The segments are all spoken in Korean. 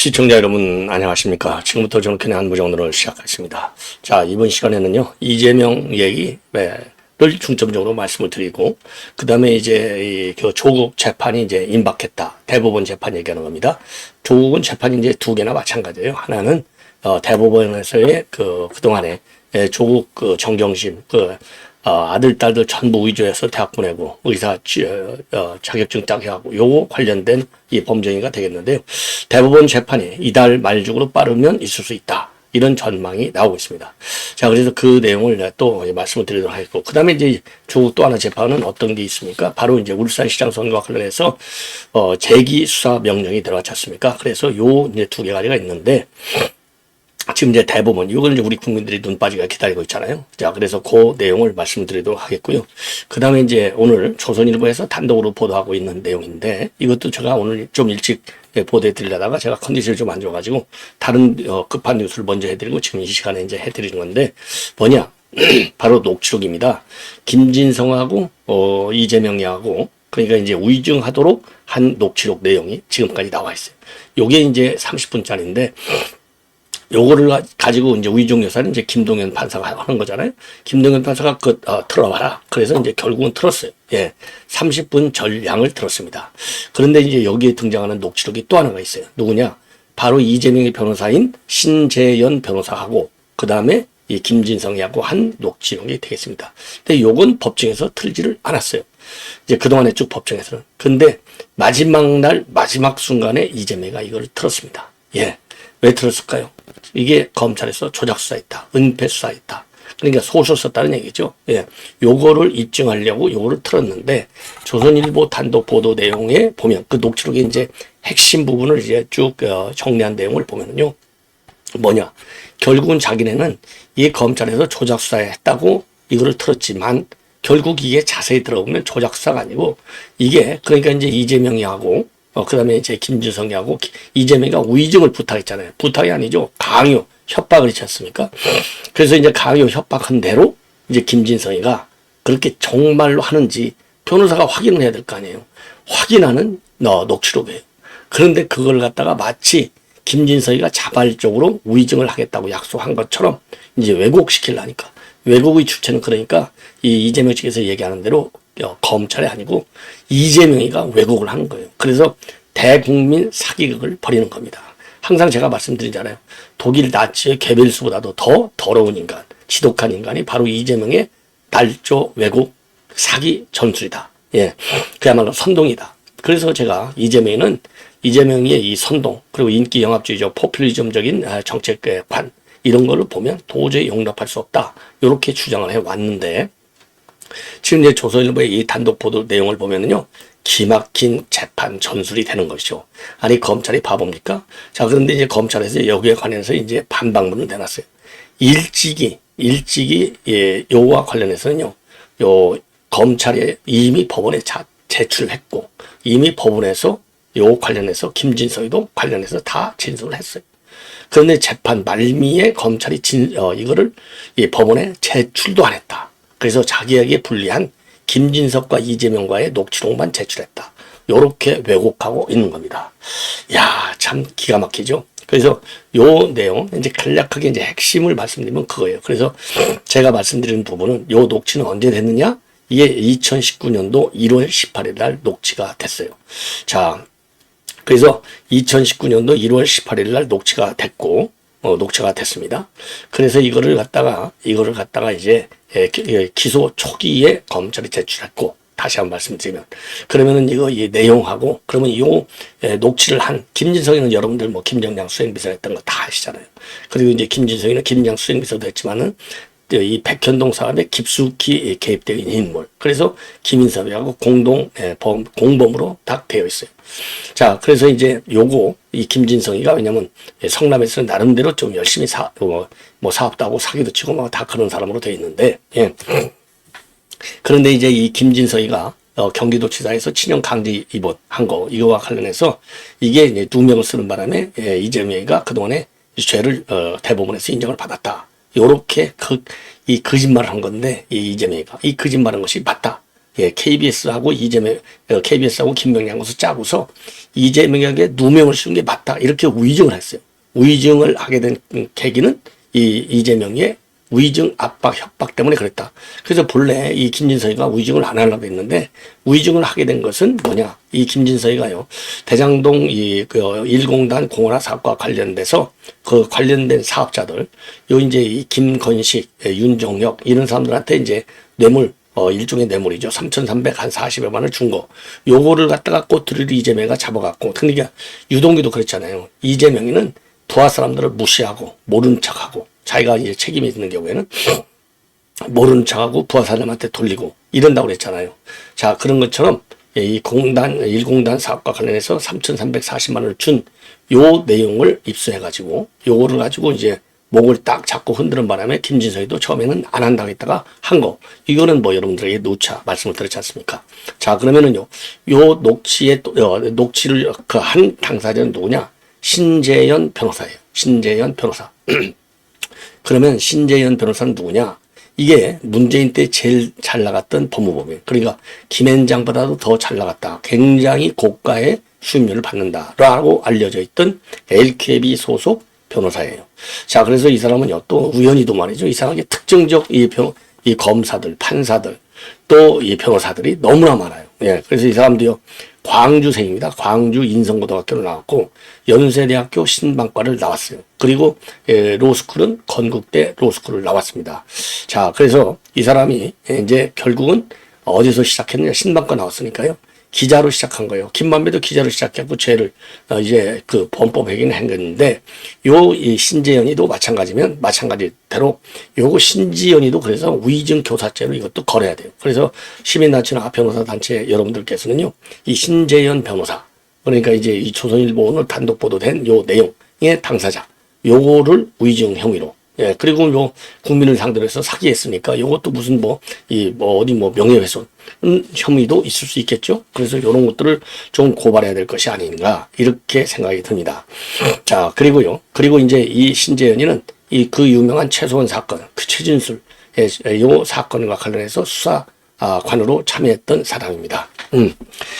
시청자 여러분 안녕하십니까. 지금부터 정권의 한부정론을 시작하겠습니다. 자, 이번 시간에는요 이재명 얘기를 중점적으로 말씀을 드리고, 그 다음에 이제 그 조국 재판이 이제 임박했다, 대법원 재판 얘기하는 겁니다. 조국은 재판이 이제 두 개나 마찬가지예요. 하나는 대법원에서의 그동안에 조국 정경심 아들, 딸들 전부 위조해서 대학 보내고 의사 자격증 따게 하고 요거 관련된 이 범죄가 되겠는데요. 대법원 재판이 이달 말 중으로 빠르면 있을 수 있다, 이런 전망이 나오고 있습니다. 자, 그래서 그 내용을 또 말씀을 드리도록 하겠고, 그 다음에 이제 조국 또 하나 재판은 어떤 게 있습니까? 바로 이제 울산시장 선거와 관련해서 재기 수사 명령이 들어왔지 않습니까? 그래서 요 이제 두 가지가 있는데, 지금 이제 대법원, 이걸 이제 우리 국민들이 눈 빠지게 기다리고 있잖아요. 자, 그래서 그 내용을 말씀드리도록 하겠고요. 그 다음에 이제 오늘 조선일보에서 단독으로 보도하고 있는 내용인데, 이것도 제가 오늘 좀 일찍 보도해 드리려다가 제가 컨디션이 좀 안 좋아가지고 다른 급한 뉴스를 먼저 해드리고 지금 이 시간에 이제 해드리는 건데, 뭐냐? 바로 녹취록입니다. 김진성하고 이재명이하고 그러니까 이제 위증하도록 한 녹취록 내용이 지금까지 나와 있어요. 요게 이제 30분짜리인데, 요거를 가지고 이제 위증 요사는 이제 김동연 판사가 하는 거잖아요. 김동연 판사가 틀어봐라. 그래서 이제 결국은 틀었어요. 예. 30분 전량을 틀었습니다. 그런데 이제 여기에 등장하는 녹취록이 또 하나가 있어요. 누구냐? 바로 이재명의 변호사인 신재연 변호사하고, 그 다음에 이 김진성이하고 한 녹취록이 되겠습니다. 근데 요건 법정에서 틀지를 않았어요. 이제 그동안에 쭉 법정에서는. 근데 마지막 날, 마지막 순간에 이재명이가 이걸 틀었습니다. 예. 왜 틀었을까요? 이게 검찰에서 조작수사했다, 은폐수사했다, 그러니까 소설 썼다는 얘기죠. 예, 요거를 입증하려고 요거를 틀었는데, 조선일보 단독 보도 내용에 보면 그 녹취록의 이제 핵심 부분을 이제 쭉 정리한 내용을 보면요, 뭐냐? 결국은 자기네는 이 검찰에서 조작수사했다고 이거를 틀었지만, 결국 이게 자세히 들어보면 조작수사가 아니고, 이게 그러니까 이제 이재명이하고 그 다음에 이제 김진성이하고 이재명이가 위증을 부탁했잖아요. 부탁이 아니죠. 강요, 협박을 했지 않습니까? 그래서 이제 강요, 협박한 대로 이제 김진성이가 그렇게 정말로 하는지 변호사가 확인을 해야 될 거 아니에요. 확인하는 녹취록이에요. 그런데 그걸 갖다가 마치 김진성이가 자발적으로 위증을 하겠다고 약속한 것처럼 이제 왜곡시키려니까. 왜곡의 주체는 그러니까 이 이재명 측에서 얘기하는 대로 검찰이 아니고 이재명이가 왜곡을 하는 거예요. 그래서 대국민 사기극을 벌이는 겁니다. 항상 제가 말씀드리잖아요. 독일 나치의 개벨스보다도 더 더러운 인간, 지독한 인간이 바로 이재명의 날조 왜곡 사기 전술이다. 예, 그야말로 선동이다. 그래서 제가 이재명의 이 선동, 그리고 인기 영합주의적 포퓰리즘적인 정책관, 이런 거를 보면 도저히 용납할 수 없다, 이렇게 주장을 해왔는데, 지금 이제 조선일보의 이 단독 보도 내용을 보면은요, 기막힌 재판 전술이 되는 것이죠. 아니, 검찰이 바보입니까? 자, 그런데 이제 검찰에서 여기에 관해서 이제 반박문을 내놨어요. 일찍이, 요와 관련해서는요, 검찰에 이미 법원에 제출했고, 이미 법원에서 요 관련해서 김진성이도 관련해서 다 진술을 했어요. 그런데 재판 말미에 검찰이 이거를 법원에 제출도 안 했다. 그래서 자기에게 불리한 김진석과 이재명과의 녹취록만 제출했다, 요렇게 왜곡하고 있는 겁니다. 야, 참 기가 막히죠. 그래서 요 내용 이제 간략하게 이제 핵심을 말씀드리면 그거예요. 그래서 제가 말씀드리는 부분은 요 녹취는 언제 됐느냐? 이게 2019년도 1월 18일 날 녹취가 됐어요. 자, 그래서 2019년도 1월 18일 날 녹취가 됐고, 녹취가 됐습니다. 그래서 이거를 갖다가 이제 기소 초기에 검찰이 제출했고, 다시 한번 말씀드리면, 그러면은 이 내용하고, 그러면 녹취를 한 김진성이는 여러분들 뭐 김정량 수행비서 했던 거 다 아시잖아요. 그리고 이제 김진성이는 김장 수행비서도 했지만은 이 백현동 사업에 깊숙이 개입되어 있는 인물. 그래서 김인섭이하고 공범으로 딱 되어 있어요. 자, 그래서 이제 이 김진성이가 왜냐면 성남에서는 나름대로 좀 열심히 사업도 하고 사기도 치고 막 다 그런 사람으로 되어 있는데, 예. 그런데 이제 이 김진성이가 경기도지사에서 친형 강제 입원한 거, 이거와 관련해서 이게 이제 누명을 쓰는 바람에 이재명이가 그동안에 죄를 대법원에서 인정을 받았다, 요렇게 이 거짓말을 한 건데, 이 이재명이가 이 거짓말한 것이 맞다, 예, KBS하고 KBS하고 김명량으로서 짜고서 이재명에게 누명을 씌운 게 맞다. 이렇게 위증을 했어요. 위증을 하게 된 계기는 이재명의 위증, 압박, 협박 때문에 그랬다. 그래서 본래 이 김진서이가 위증을 안 하려고 했는데 위증을 하게 된 것은 뭐냐? 이 김진서이가요, 대장동 그 1공단 공원화 사업과 관련돼서 그 관련된 사업자들, 이제 이 김건식, 윤종혁 이런 사람들한테 이제 뇌물, 일종의 뇌물이죠. 3,340여만 원을 준 거. 요거를 갖다가 꼬투리를 이재명이가 잡아갖고, 그러니까 유동규도 그랬잖아요. 이재명이는 부하 사람들을 무시하고 모른 척하고 자기가 이제 책임이 있는 경우에는 모르는 척하고 부하 사람한테 돌리고 이런다고 그랬잖아요. 자, 그런 것처럼 이 1공단 사업과 관련해서 3,340만 원을 준 요 내용을 입수해가지고 요거를 가지고 이제 목을 딱 잡고 흔드는 바람에 김진서이도 처음에는 안 한다고 했다가 한 거. 이거는 뭐 여러분들에게 누차 말씀을 드렸지 않습니까? 자, 그러면은요, 요 녹취를 그 한 당사자는 누구냐? 신재현 변호사예요. 신재현 변호사. 그러면 신재현 변호사는 누구냐? 이게 문재인 때 제일 잘 나갔던 법무법인. 그러니까 김앤장보다도 더 잘 나갔다. 굉장히 고가의 수임료를 받는다라고 알려져 있던 LKB 소속 변호사예요. 자, 그래서 이 사람은요, 또 우연히도 말이죠. 이 사람에게 특정적 이 검사들, 판사들, 또 이 변호사들이 너무나 많아요. 예. 그래서 이 사람도요, 광주생입니다. 광주 인성고등학교를 나왔고, 연세대학교 신방과를 나왔어요. 그리고, 로스쿨은 건국대 로스쿨을 나왔습니다. 자, 그래서 이 사람이 이제 결국은 어디서 시작했느냐, 신방과 나왔으니까요. 기자로 시작한 거예요. 김만배도 기자로 시작했고 죄를 이제 그 범법행위는 한 건데 이 신재현이도 마찬가지대로 요거 신지연이도 그래서 위증 교사죄로 이것도 걸어야 돼요. 그래서 시민단체나 변호사 단체 여러분들께서는요, 이 신재현 변호사, 그러니까 이제 이 조선일보 오늘 단독 보도된 요 내용의 당사자, 요거를 위증 행위로, 예, 그리고 요 국민을 상대로 해서 사기했으니까 요것도 무슨 어디 명예훼손 혐의도 있을 수 있겠죠. 그래서 요런 것들을 좀 고발해야 될 것이 아닌가 이렇게 생각이 듭니다. 자, 그리고 이제 이 신재현이는 그 유명한 최소한 사건, 그 최진술 요 사건과 관련해서 수사관으로 참여했던 사람입니다.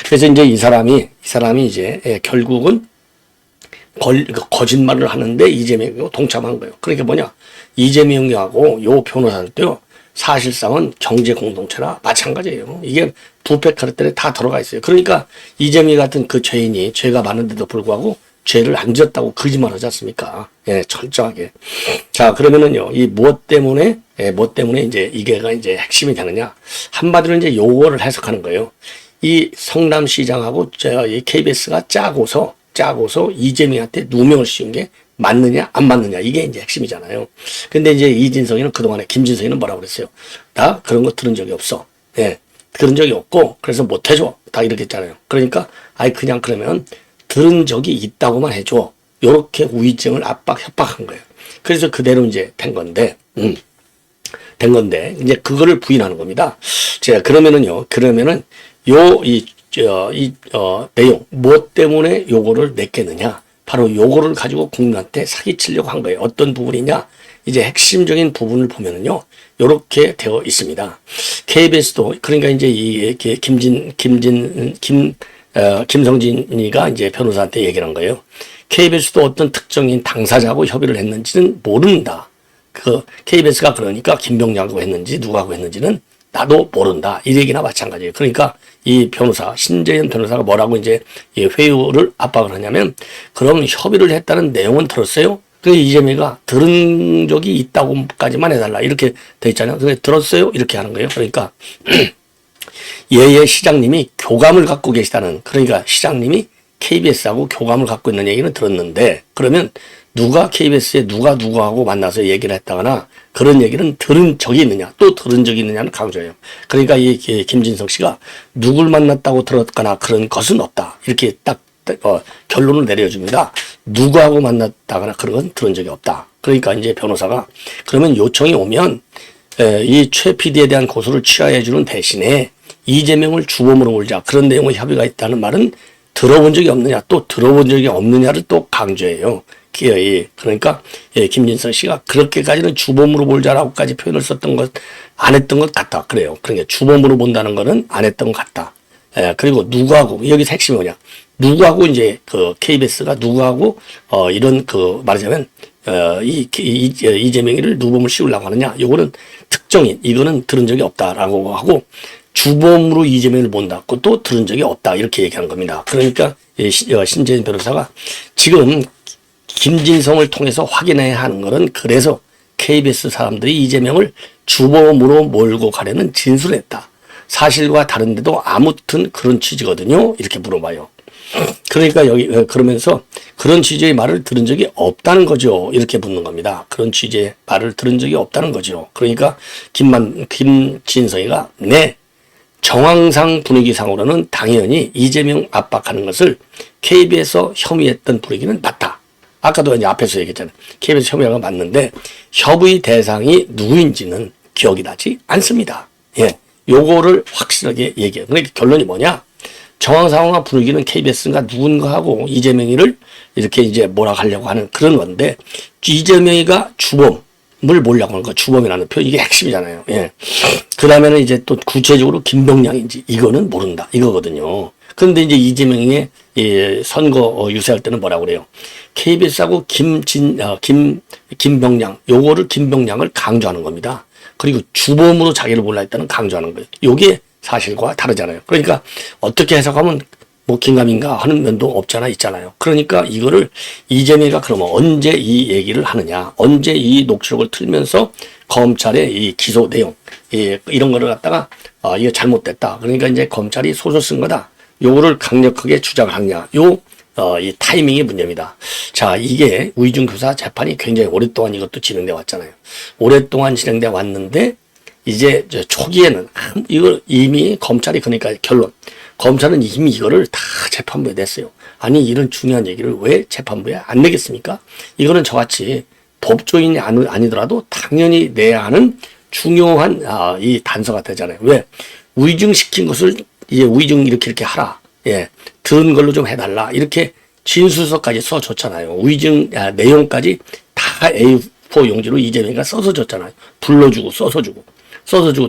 그래서 이제 이 사람이 이제 결국은 거짓말을 하는데 이재명이 동참한 거예요. 그러니까 뭐냐? 이재명하고 요 변호사들도요, 사실상은 경제 공동체라 마찬가지예요. 이게 부패 카르텔에 다 들어가 있어요. 그러니까 이재명 같은 그 죄인이 죄가 많은데도 불구하고 죄를 안 졌다고 거짓말 하지 않습니까? 예, 철저하게. 자, 그러면은요, 이 무엇 때문에 이제 이게가 이제 핵심이 되느냐? 한마디로 이제 요거를 해석하는 거예요. 이 성남시장하고 이 KBS가 짜고서 이재명한테 누명을 씌운 게 맞느냐 안 맞느냐, 이게 이제 핵심이잖아요. 근데 이제 이진성이는 그동안에 김진성이는 뭐라고 그랬어요? 나 그런 거 들은 적이 없어. 예, 들은 적이 없고 그래서 못 해줘. 다 이렇게 했잖아요. 그러니까 그냥 그러면 들은 적이 있다고만 해줘. 요렇게 위증을 협박한 거예요. 그래서 그대로 이제 된 건데 이제 그거를 부인하는 겁니다. 제가 그러면은 내용, 무엇 때문에 요거를 냈겠느냐? 바로 요거를 가지고 국민한테 사기치려고 한 거예요. 어떤 부분이냐? 이제 핵심적인 부분을 보면은요, 요렇게 되어 있습니다. KBS도, 그러니까 이제 김성진이가 이제 변호사한테 얘기를 한 거예요. KBS도 어떤 특정인 당사자하고 협의를 했는지는 모른다. KBS가 그러니까 김병장하고 했는지 누구하고 했는지는 나도 모른다. 이 얘기나 마찬가지예요. 그러니까 이 변호사, 신재현 변호사가 뭐라고 이제 회유를 압박을 하냐면, 그럼 협의를 했다는 내용은 들었어요? 그래서 이재명이가 들은 적이 있다고까지만 해달라. 이렇게 돼 있잖아요. 그래서 들었어요? 이렇게 하는 거예요. 그러니까 예예 시장님이 교감을 갖고 계시다는, 그러니까 시장님이 KBS하고 교감을 갖고 있는 얘기는 들었는데, 그러면 누가 KBS에 누구하고 만나서 얘기를 했다거나 그런 얘기는 들은 적이 있느냐, 또 들은 적이 있느냐는 강조해요. 그러니까 이 김진석 씨가 누굴 만났다고 들었거나 그런 것은 없다. 이렇게 딱 결론을 내려줍니다. 누구하고 만났다거나 그런 건 들은 적이 없다. 그러니까 이제 변호사가 그러면 요청이 오면 이 최 PD에 대한 고소를 취하해 주는 대신에 이재명을 주범으로 몰자, 그런 내용의 협의가 있다는 말은 들어본 적이 없느냐, 또 들어본 적이 없느냐를 또 강조해요. 그러니까 김진성 씨가 그렇게까지는 주범으로 몰자라고까지 표현을 썼던 것, 안 했던 것 같다. 그래요. 그러니까 주범으로 본다는 거는 안 했던 것 같다. 그리고 누구하고, 여기서 핵심이 뭐냐. 누구하고 이제 그 KBS가 누구하고, 이런 말하자면, 이재명이를 누범을 씌우려고 하느냐. 요거는 특정인, 이거는 들은 적이 없다라고 하고, 주범으로 이재명을 본다. 그것도 들은 적이 없다. 이렇게 얘기하는 겁니다. 그러니까 신재인 변호사가 지금 김진성을 통해서 확인해야 하는 것은 그래서 KBS 사람들이 이재명을 주범으로 몰고 가려는 진술을 했다. 사실과 다른데도 아무튼 그런 취지거든요. 이렇게 물어봐요. 그러니까 그러면서 그런 취지의 말을 들은 적이 없다는 거죠. 이렇게 묻는 겁니다. 그런 취지의 말을 들은 적이 없다는 거죠. 그러니까 김진성이가 네. 정황상 분위기상으로는 당연히 이재명 압박하는 것을 KBS에서 혐의했던 분위기는 맞다. 아까도 이제 앞에서 얘기했잖아요. KBS 혐의가 맞는데 협의 대상이 누구인지는 기억이 나지 않습니다. 예, 요거를 확실하게 얘기해요. 그러니까 결론이 뭐냐? 정황상황과 분위기는 KBS가 누군가하고 이재명이를 이렇게 이제 뭐라 하려고 하는 그런 건데 이재명이가 주범을 몰려고 하는 거 주범이라는 표현 이게 핵심이잖아요. 예. 그 다음에는 이제 또 구체적으로 김병량인지 이거는 모른다 이거거든요. 그런데 이제 이재명의 선거 유세할 때는 뭐라고 그래요? KBS하고 김병량 요거를 김병량을 강조하는 겁니다. 그리고 주범으로 자기를 몰라 했다는 강조하는 거예요. 요게 사실과 다르잖아요. 그러니까 어떻게 해석하면 뭐 긴가민가 하는 면도 없잖아 있잖아요. 그러니까 이거를 이재명이가 그러면 언제 이 얘기를 하느냐, 언제 이 녹취록을 틀면서 검찰의 이 기소 내용 이런 거를 갖다가 이거 잘못됐다. 그러니까 이제 검찰이 소설 쓴 거다. 요거를 강력하게 주장을 하느냐. 이 타이밍이 문제입니다. 자, 이게 우이중교사 재판이 굉장히 오랫동안 이것도 진행돼 왔잖아요. 오랫동안 진행돼 왔는데 이제 초기에는 이걸 이미 검찰이 그러니까 결론. 검찰은 이미 이거를 다 재판부에 냈어요. 아니 이런 중요한 얘기를 왜 재판부에 안 내겠습니까? 이거는 저같이 법조인이 아니더라도 당연히 내야 하는 중요한 이 단서가 되잖아요. 왜? 위증시킨 것을 이제 위증 이렇게 하라. 예, 들은 걸로 좀 해달라. 이렇게 진술서까지 써줬잖아요. 위증 내용까지 다 A4 용지로 이재명이가 써서 줬잖아요. 불러주고 써서 주고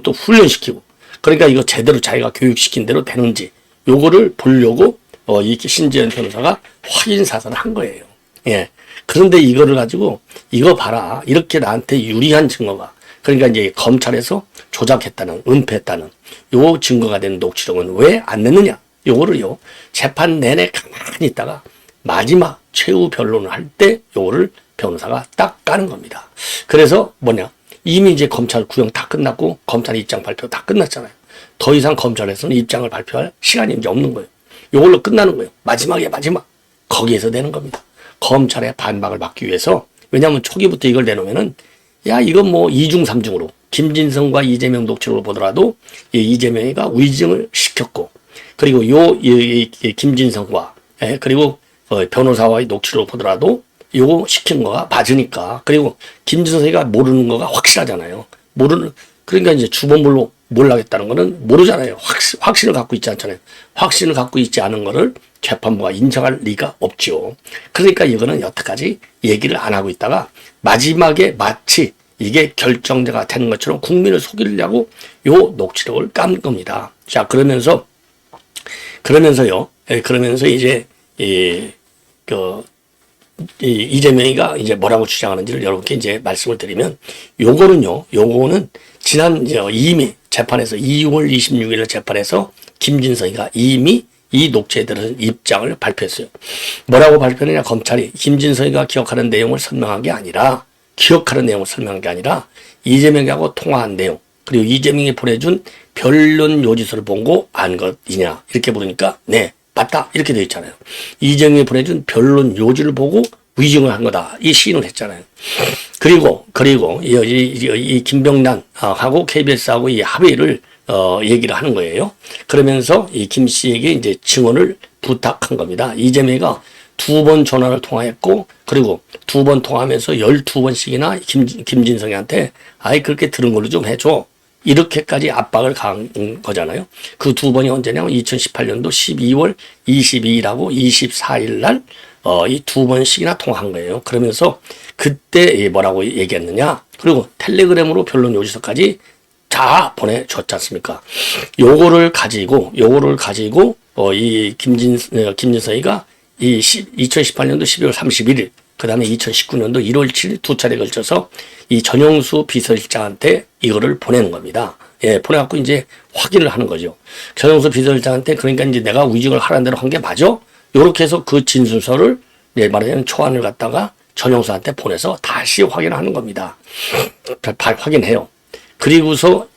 또 훈련시키고. 그러니까 이거 제대로 자기가 교육시킨 대로 되는지 요거를 보려고 이 신재현 변호사가 확인 사살을 한 거예요. 예. 그런데 이거를 가지고 이거 봐라. 이렇게 나한테 유리한 증거가 그러니까 이제 검찰에서 조작했다는 은폐했다는 요 증거가 되는 녹취록은 왜 안 냈느냐? 요거를요. 재판 내내 가만히 있다가 마지막 최후 변론을 할 때 요거를 변호사가 딱 까는 겁니다. 그래서 뭐냐? 이미 이제 검찰 구형 다 끝났고 검찰 입장 발표 다 끝났잖아요. 더 이상 검찰에서는 입장을 발표할 시간이 이제 없는 거예요. 요걸로 끝나는 거예요. 마지막. 거기에서 내는 겁니다. 검찰의 반박을 막기 위해서. 왜냐하면 초기부터 이걸 내놓으면은 야 이건 뭐 2중 3중으로 김진성과 이재명 녹취록을 보더라도 이재명이가 위증을 시켰고 그리고 김진성과 그리고 변호사와의 녹취록을 보더라도 요거 시킨 거가 맞으니까 그리고 김진성이가 모르는 거가 확실하잖아요. 그러니까 이제 주범물로 몰라겠다는 거는 모르잖아요. 확신을 갖고 있지 않잖아요. 확신을 갖고 있지 않은 거를 재판부가 인정할 리가 없죠. 그러니까 이거는 여태까지 얘기를 안 하고 있다가 마지막에 마치 이게 결정자가 되는 것처럼 국민을 속이려고 요 녹취록을 깐 겁니다. 자, 그러면서 이제 이재명이가 이제 뭐라고 주장하는지를 여러분께 이제 말씀을 드리면 요거는 지난 이미 재판에서 2월 26일 재판에서 김진성이가 이미 이 녹취에 대해서 입장을 발표했어요. 뭐라고 발표했느냐? 검찰이 김진성이가 기억하는 내용을 설명한 게 아니라 이재명하고 통화한 내용 그리고 이재명이 보내준 변론 요지서를 보고 안 것이냐 이렇게 물으니까 네 맞다 이렇게 되어 있잖아요. 이재명이 보내준 변론 요지를 보고 위증을 한 거다 이 시인을 했잖아요. 그리고 이 김병란하고 KBS하고 이 합의를 얘기를 하는 거예요. 그러면서 이 김 씨에게 이제 증언을 부탁한 겁니다. 이재명이가 2번 전화를 통화했고 그리고 2번 통화하면서 12번씩이나 김진성이한테 아이 그렇게 들은 걸로 좀 해줘. 이렇게까지 압박을 가한 거잖아요. 그 2번이 언제냐면 2018년도 12월 22일하고 24일 날 이 두 번씩이나 통화한 거예요. 그러면서 그때 뭐라고 얘기했느냐? 그리고 텔레그램으로 변론 요지서까지 다 보내줬지 않습니까? 요거를 가지고 이 김진성이가 2018년도 12월 31일, 그 다음에 2019년도 1월 7일 두 차례 걸쳐서 이 전용수 비서실장한테 이거를 보내는 겁니다. 예, 보내갖고 이제 확인을 하는 거죠. 전용수 비서실장한테 그러니까 이제 내가 위증을 하라는 대로 한 게 맞아? 요렇게 해서 그 진술서를 말하자면 초안을 갖다가 전용수한테 보내서 다시 확인하는 겁니다. 확인해요. 그리고서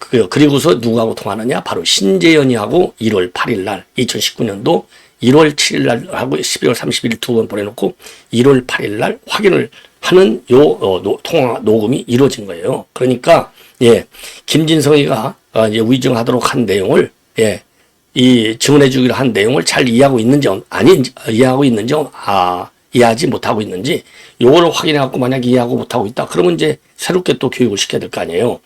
누구하고 통화하느냐? 바로 신재현이하고 1월 8일 날 2019년도 1월 7일 날 하고 12월 30일 두 번 보내놓고 1월 8일 날 확인을 하는 통화 녹음이 이루어진 거예요. 그러니까 김진성이가 이제 위증하도록 한 내용을 이 증언해주기로 한 내용을 잘 이해하고 있는지 이해하지 못하고 있는지 요거를 확인해갖고 만약 이해하고 못하고 있다 그러면 이제 새롭게 또 교육을 시켜야 될 거 아니에요.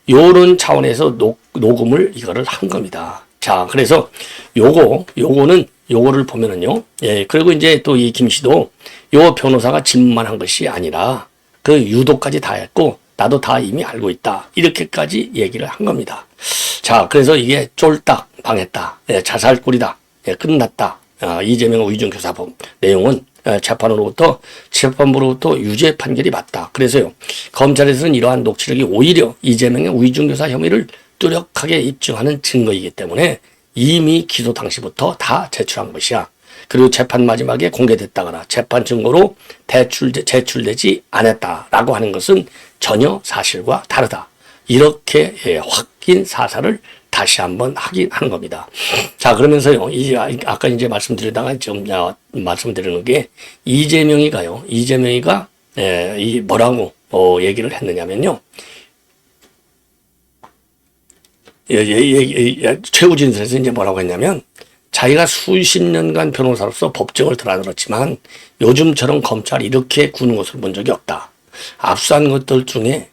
요런 차원에서 녹음을 이거를 한 겁니다. 자, 그래서 요거를 보면은요. 그리고 이제 또 이 김 씨도 요 변호사가 집만 한 것이 아니라 그 유도까지 다 했고 나도 다 이미 알고 있다. 이렇게까지 얘기를 한 겁니다. 자, 그래서 이게 쫄딱 방했다. 자살골이다. 끝났다. 이재명 위증교사법 내용은 재판부로부터 유죄 판결이 맞다. 그래서요. 검찰에서는 이러한 녹취록이 오히려 이재명의 위증교사 혐의를 뚜렷하게 입증하는 증거이기 때문에 이미 기소 당시부터 다 제출한 것이야. 그리고 재판 마지막에 공개됐다거나 재판 증거로 제출되지 않았다라고 하는 것은 전혀 사실과 다르다. 이렇게 확인 사살을 다시 한번 확인하는 겁니다. 자, 그러면서요, 아까 이제 말씀드리다가 좀 말씀드리는 게 이재명이가 뭐라고 얘기를 했느냐면요. 최우진선에서 이제 뭐라고 했냐면 자기가 수십 년간 변호사로서 법정을 드나들었지만 요즘처럼 검찰이 이렇게 구는 것을 본 적이 없다. 압수한 것들 중에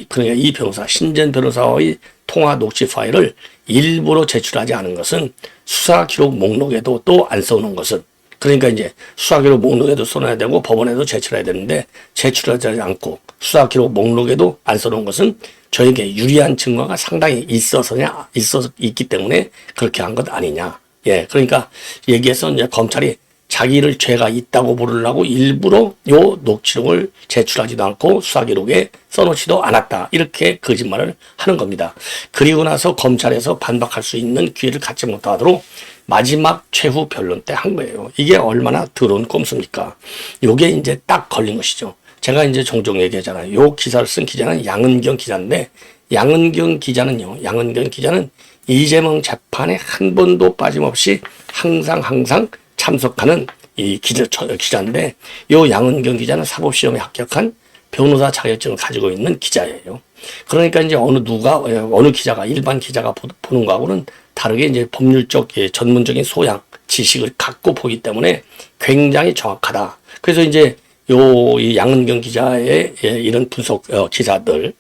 그러니까 이 변호사, 신전 변호사와의 통화 녹취 파일을 일부러 제출하지 않은 것은 수사 기록 목록에도 또 안 써놓은 것은 그러니까 이제 수사 기록 목록에도 써놔야 되고 법원에도 제출해야 되는데 제출하지 않고 수사 기록 목록에도 안 써놓은 것은 저에게 유리한 증거가 상당히 있기 때문에 그렇게 한 것 아니냐. 그러니까 얘기해서 이제 검찰이 자기를 죄가 있다고 부르려고 일부러 요 녹취록을 제출하지도 않고 수사기록에 써놓지도 않았다. 이렇게 거짓말을 하는 겁니다. 그리고 나서 검찰에서 반박할 수 있는 기회를 갖지 못하도록 마지막 최후 변론 때 한 거예요. 이게 얼마나 더러운 꼼수입니까? 요게 이제 딱 걸린 것이죠. 제가 이제 종종 얘기하잖아요. 요 기사를 쓴 기자는 양은경 기자인데 양은경 기자는 이재명 재판에 한 번도 빠짐없이 항상 참석하는 이 기자인데 요 양은경 기자는 사법시험에 합격한 변호사 자격증을 가지고 있는 기자예요. 그러니까 이제 어느 기자가 일반 기자가 보는 거하고는 다르게 이제 법률적 전문적인 소양, 지식을 갖고 보기 때문에 굉장히 정확하다. 그래서 이제 이 양은경 기자의 이런 분석 기사들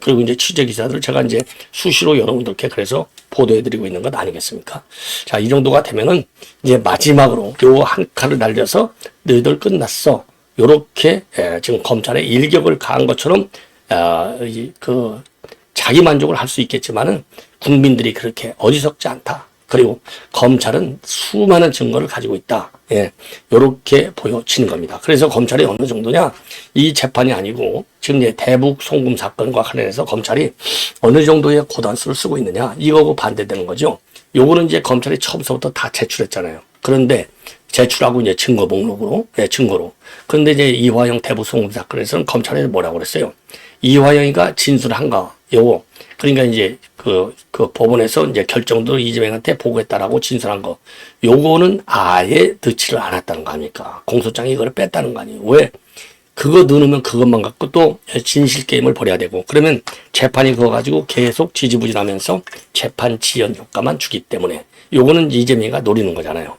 그리고 이제 취재 기사들 제가 이제 수시로 여러분들께 그래서 보도해드리고 있는 것 아니겠습니까? 자, 이 정도가 되면은 이제 마지막으로 요 한 칼을 날려서 너희들 끝났어. 요렇게 지금 검찰의 일격을 가한 것처럼 자기 만족을 할 수 있겠지만은 국민들이 그렇게 어리석지 않다. 그리고 검찰은 수많은 증거를 가지고 있다. 요렇게 보여지는 겁니다. 그래서 검찰이 어느 정도냐? 이 재판이 아니고 지금 이제 대북 송금 사건과 관련해서 검찰이 어느 정도의 고단수를 쓰고 있느냐? 이거하고 반대되는 거죠. 요거는 이제 검찰이 처음부터 다 제출했잖아요. 그런데 제출하고 이제 증거 목록으로, 증거로. 그런데 이제 이화영 대북 송금 사건에서는 검찰이 뭐라고 그랬어요? 이화영이가 진술한 거, 요거. 그러니까 이제 그 법원에서 이제 결정도 이재명한테 보고했다라고 진술한 거. 요거는 아예 넣지를 않았다는 거 아닙니까? 공소장에 이걸 뺐다는 거 아니에요. 왜? 그거 넣으면 그것만 갖고 또 진실 게임을 벌여야 되고 그러면 재판이 그거 가지고 계속 지지부진하면서 재판 지연 효과만 주기 때문에 요거는 이재명이가 노리는 거잖아요.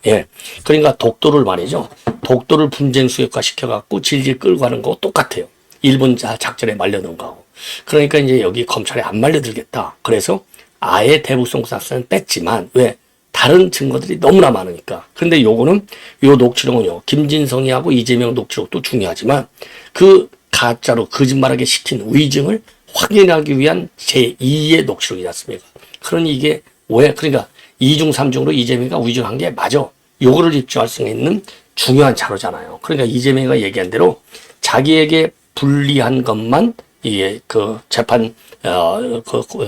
그러니까 독도를 말이죠. 독도를 분쟁 수역화 시켜갖고 질질 끌고 가는 거 똑같아요. 일본 작전에 말려놓은 거하고. 그러니까 이제 여기 검찰에 안 말려들겠다. 그래서 아예 대북 송금 사건은 뺐지만 왜? 다른 증거들이 너무나 많으니까. 그런데 요거는, 요 녹취록은요, 김진성이하고 이재명 녹취록도 중요하지만 그 가짜로 거짓말하게 시킨 위증을 확인하기 위한 제2의 녹취록이지 않습니까? 그러니 이게 왜, 그러니까 2중, 3중으로 이재명이가 위증한 게 맞아. 요거를 입증할 수 있는 중요한 자료잖아요. 그러니까 이재명이가 얘기한 대로 자기에게 불리한 것만 이게 그 재판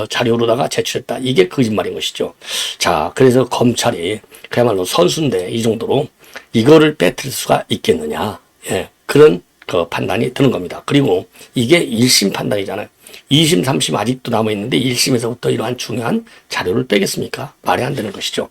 자료로다가 제출했다. 이게 거짓말인 것이죠. 자, 그래서 검찰이 그야말로 선수인데 이 정도로 이거를 빼뜨릴 수가 있겠느냐. 예, 그런 그 판단이 드는 겁니다. 그리고 이게 1심 판단이잖아요. 2심, 3심 아직도 남아있는데 1심에서부터 이러한 중요한 자료를 빼겠습니까? 말이 안 되는 것이죠.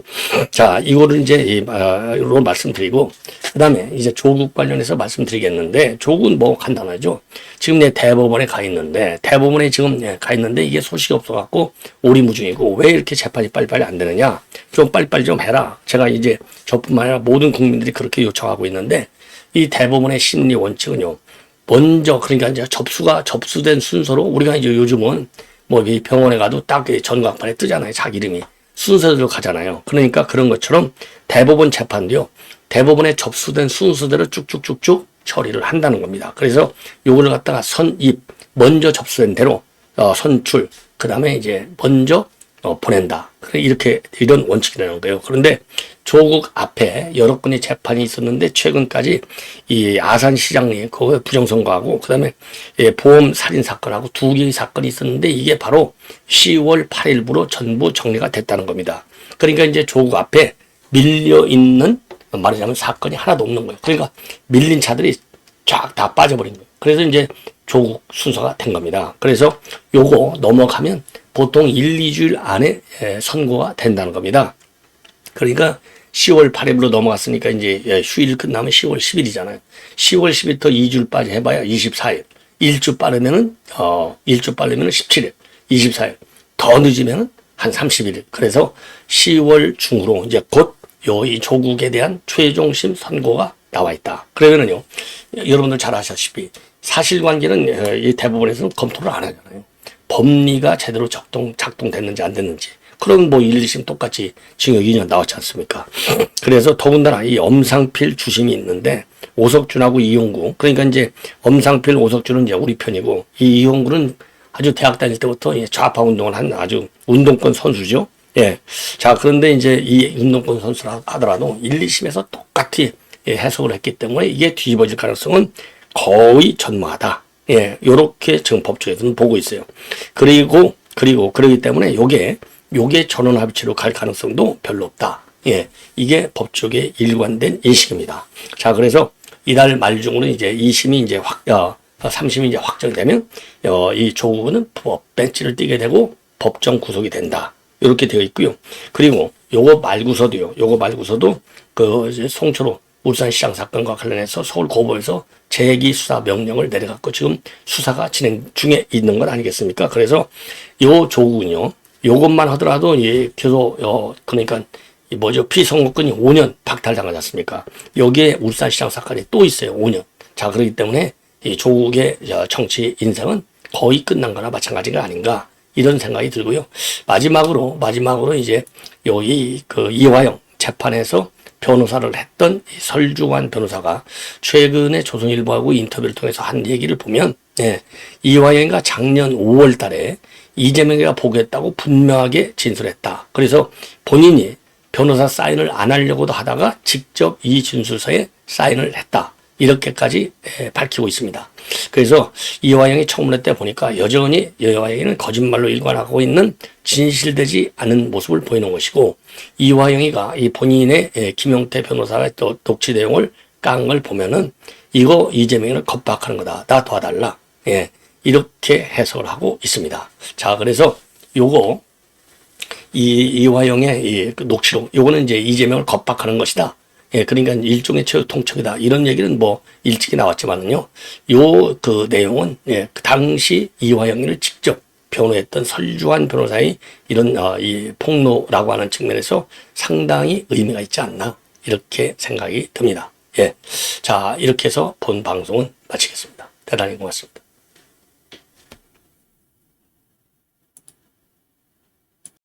자, 이거를 이제, 로 말씀드리고, 그 다음에 이제 조국 관련해서 말씀드리겠는데, 조국은 뭐 간단하죠. 지금 내 대법원에 가 있는데, 대법원에 지금 가 있는데 이게 소식이 없어갖고 오리무중이고, 왜 이렇게 재판이 빨리빨리 안 되느냐? 좀 빨리빨리 좀 해라. 제가 이제 저뿐만 아니라 모든 국민들이 그렇게 요청하고 있는데, 이 대법원의 심리 원칙은요, 먼저, 그러니까 이제 접수된 순서로, 우리가 이제 요즘은 뭐 이 병원에 가도 딱 전광판에 뜨잖아요. 자기 이름이. 순서대로 가잖아요. 그러니까 그런 것처럼 대법원 재판도요, 대법원에 접수된 순서대로 쭉쭉쭉쭉 처리를 한다는 겁니다. 그래서 요거를 갖다가 선입, 먼저 접수된 대로, 선출, 그 다음에 이제 먼저 보낸다. 이렇게, 이런 원칙이라는 거예요. 그런데 조국 앞에 여러 건의 재판이 있었는데 최근까지 이 아산시장이 그거 부정선거하고 그다음에 보험 살인 사건하고 두 개의 사건이 있었는데 이게 바로 10월 8일부로 전부 정리가 됐다는 겁니다. 그러니까 이제 조국 앞에 밀려 있는, 말하자면 사건이 하나도 없는 거예요. 그러니까 밀린 차들이 쫙 다 빠져버린 거예요. 그래서 이제 조국 순서가 된 겁니다. 그래서 요거 넘어가면 보통 1, 2주일 안에 선고가 된다는 겁니다. 그러니까 10월 8일로 넘어갔으니까 이제 휴일 끝나면 10월 10일이잖아요. 10월 10일부터 2주일 빠져 해봐야 24일. 1주 빠르면은 17일, 24일. 더 늦으면은 한 30일. 그래서 10월 중으로 이제 곧 이 조국에 대한 최종심 선고가 나와 있다. 그러면은요, 여러분들 잘 아시다시피 사실관계는 이 대법원에서는 검토를 안 하잖아요. 법리가 제대로 작동됐는지 안 됐는지. 그럼 뭐 1, 2심 똑같이 징역 2년 나왔지 않습니까? 그래서 더군다나 이 엄상필 주심이 있는데 오석준하고 이용구, 그러니까 이제 엄상필, 오석준은 이제 우리 편이고 이 이용구는 아주 대학 다닐 때부터 좌파 운동을 한 아주 운동권 선수죠. 예. 자, 그런데 이제 이 운동권 선수라 하더라도 1, 2심에서 똑같이 해석을 했기 때문에 이게 뒤집어질 가능성은 거의 전무하다. 예. 요렇게 지금 법조에서는 보고 있어요. 그러기 때문에 요게 전원합의체로 갈 가능성도 별로 없다. 예. 이게 법조계의 일관된 인식입니다. 자, 그래서 이달 말 중으로 이제 2심이 이제 3심이 이제 확정되면, 이 조국은 벤치를 뛰게 되고 법정 구속이 된다. 이렇게 되어 있고요. 그리고 요거 말고서도 그 송철호 울산시장 사건과 관련해서 서울고법에서 재기 수사 명령을 내려갖고 지금 수사가 진행 중에 있는 건 아니겠습니까? 그래서 요 조국은요, 요것만 하더라도 계속 그러니까 피선거권이 5년 박탈당하지 않습니까? 여기에 울산시장 사건이 또 있어요. 5년. 자, 그렇기 때문에 이 조국의 정치 인생은 거의 끝난 거나 마찬가지가 아닌가, 이런 생각이 들고요. 마지막으로 이제 이화영 재판에서 변호사를 했던 설주환 변호사가 최근에 조선일보하고 인터뷰를 통해서 한 얘기를 보면, 이화영이가 작년 5월 달에 이재명이가 보겠다고 분명하게 진술했다. 그래서 본인이 변호사 사인을 안 하려고도 하다가 직접 이 진술서에 사인을 했다. 이렇게까지 밝히고 있습니다. 그래서 이화영이 청문회 때 보니까 여전히 이화영이는 거짓말로 일관하고 있는 진실되지 않은 모습을 보이는 것이고, 이화영이가 이 본인의 김용태 변호사가 또 녹취 내용을 깐 걸 보면은 이거 이재명이는 겁박하는 거다. 나 도와달라. 이렇게 해석을 하고 있습니다. 자, 그래서 이화영의 이 녹취록, 요거는 이제 이재명을 겁박하는 것이다. 그러니까 일종의 최후 통첩이다. 이런 얘기는 뭐 일찍이 나왔지만은요. 그 내용은 그 당시 이화영이를 직접 변호했던 설주환 변호사의 이런 이 폭로라고 하는 측면에서 상당히 의미가 있지 않나, 이렇게 생각이 듭니다. 자, 이렇게 해서 본 방송은 마치겠습니다. 대단히 고맙습니다.